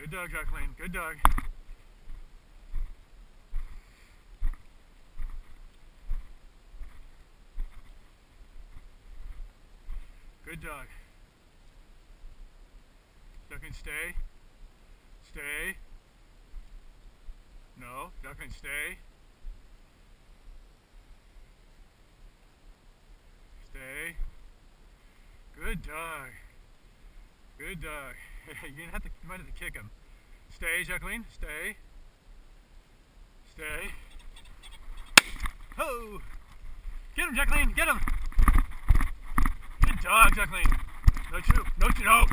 Good dog, Jacqueline. Good dog. Good dog. Jacqueline, stay. Stay. No, Jacqueline, stay. Stay. Good dog. Good dog. You might have to kick him. Stay, Jacqueline. Stay. Stay. Ho! Get him, Jacqueline. Get him. Good dog, Jacqueline. No, no.